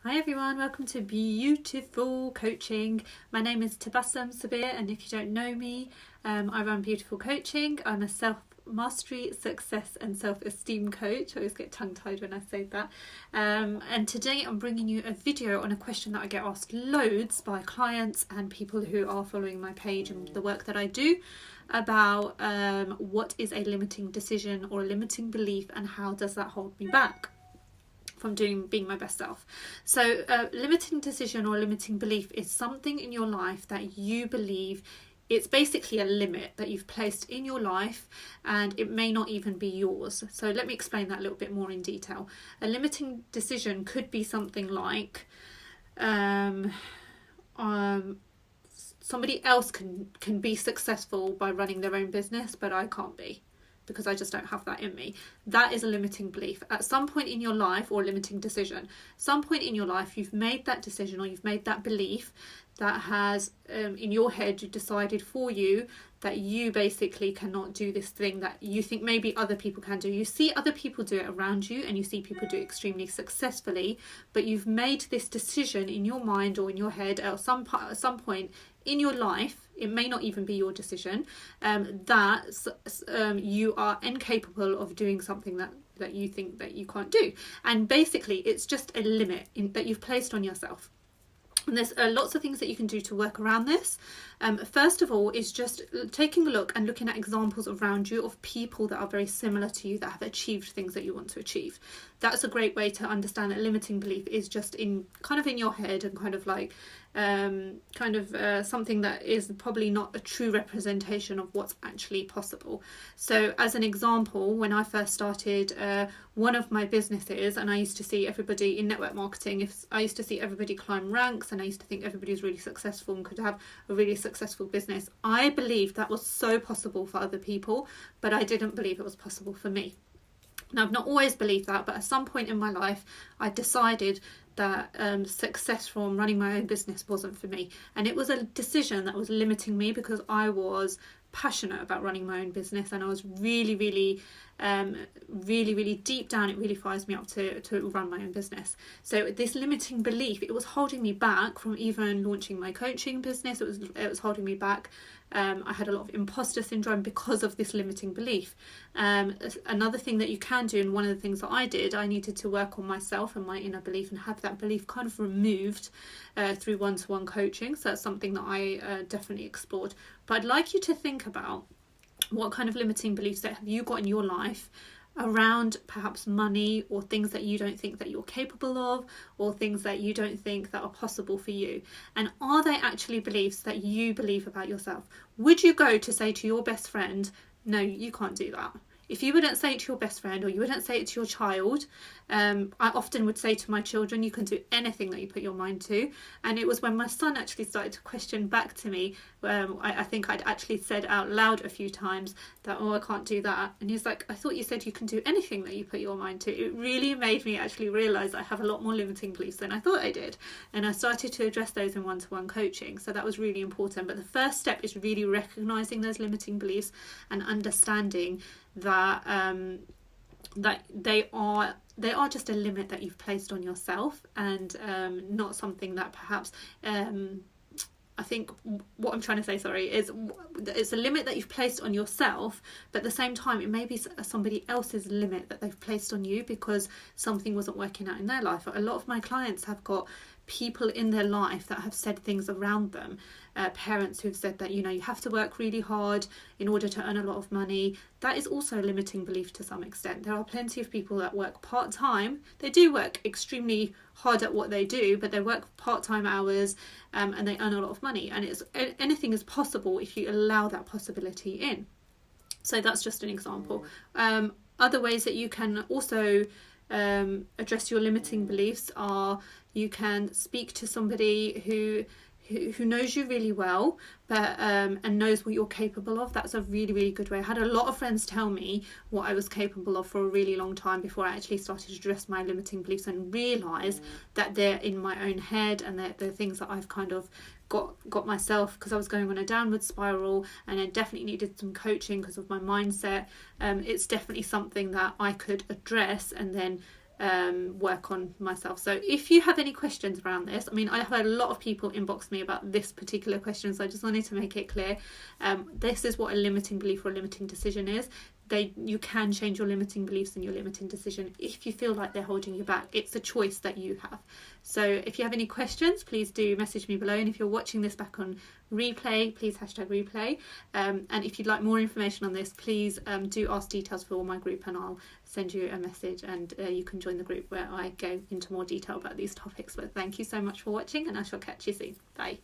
Hi everyone, welcome to Beautiful Coaching. My name is Tabassum Sabir, and if you don't know me, I run Beautiful Coaching. I'm a self-mastery, success and self-esteem coach. I always get tongue-tied when I say that. And today I'm bringing you a video on a question that I get asked loads by clients and people who are following my page and the work that I do about what is a limiting decision or a limiting belief, and how does that hold me back from being my best self. So limiting decision or limiting belief is something in your life that you believe it's basically a limit that you've placed in your life, and it may not even be yours. So let me explain that a little bit more in detail. A limiting decision could be something like somebody else can be successful by running their own business, but I can't be, because I just don't have that in me. That is a limiting belief. At some point in your life, or limiting decision, some point in your life you've made that decision or you've made that belief that has in your head you decided for you that you basically cannot do this thing that you think maybe other people can do. You see other people do it around you and you see people do it extremely successfully, but you've made this decision in your mind or in your head at some point in your life, it may not even be your decision, that you are incapable of doing something that you think that you can't do. And basically it's just a limit that you've placed on yourself. And there's lots of things that you can do to work around this. First of all is just taking a look and looking at examples around you of people that are very similar to you that have achieved things that you want to achieve. That's a great way to understand that limiting belief is just in your head, and kind of like something that is probably not a true representation of what's actually possible. So as an example, when I first started one of my businesses, and I used to see everybody in network marketing, I used to see everybody climb ranks, and I used to think everybody was really successful and could have a really successful business. I believed that was so possible for other people, but I didn't believe it was possible for me. Now, I've not always believed that, but at some point in my life I decided that success from running my own business wasn't for me, and it was a decision that was limiting me because I was passionate about running my own business, and I was really deep down, it really fires me up to run my own business. So this limiting belief, it was holding me back from even launching my coaching business. It was holding me back. I had a lot of imposter syndrome because of this limiting belief. Another thing that you can do, and one of the things that I did, I needed to work on myself and my inner belief and have that belief kind of removed through one-to-one coaching. So that's something that I definitely explored. But I'd like you to think about what kind of limiting beliefs that have you got in your life around perhaps money, or things that you don't think that you're capable of, or things that you don't think that are possible for you. And are they actually beliefs that you believe about yourself? Would you go to say to your best friend, no, you can't do that? If you wouldn't say it to your best friend, or you wouldn't say it to your child, I often would say to my children, you can do anything that you put your mind to. And it was when my son actually started to question back to me, I think I'd actually said out loud a few times that, I can't do that. And he's like, I thought you said you can do anything that you put your mind to. It really made me actually realise I have a lot more limiting beliefs than I thought I did. And I started to address those in one-to-one coaching. So that was really important. But the first step is really recognising those limiting beliefs and understanding that that they are just a limit that you've placed on yourself, and not something that perhaps I think what I'm trying to say, is it's a limit that you've placed on yourself, but at the same time it may be somebody else's limit that they've placed on you because something wasn't working out in their life. A lot of my clients have got people in their life that have said things around them, parents who've said that, you have to work really hard in order to earn a lot of money. That is also a limiting belief to some extent. There are plenty of people that work part-time. They do work extremely hard at what they do, but they work part-time hours, and they earn a lot of money, and anything is possible if you allow that possibility in. So that's just an example. Other ways that you can also address your limiting beliefs are, you can speak to somebody who knows you really well, but and knows what you're capable of. That's a really good way. I had a lot of friends tell me what I was capable of for a really long time before I actually started to address my limiting beliefs and realise that they're in my own head, and they're things that I've kind of got myself, because I was going on a downward spiral, and I definitely needed some coaching because of my mindset. It's definitely something that I could address and then work on myself. So if you have any questions around this, I mean, I have had a lot of people inbox me about this particular question, so I just wanted to make it clear. This is what a limiting belief or a limiting decision is. You can change your limiting beliefs and your limiting decision if you feel like they're holding you back. It's a choice that you have. So if you have any questions, please do message me below, and if you're watching this back on replay, please #replay, and if you'd like more information on this, please do ask details for my group, and I'll send you a message, and you can join the group where I go into more detail about these topics. But thank you so much for watching, and I shall catch you soon. Bye.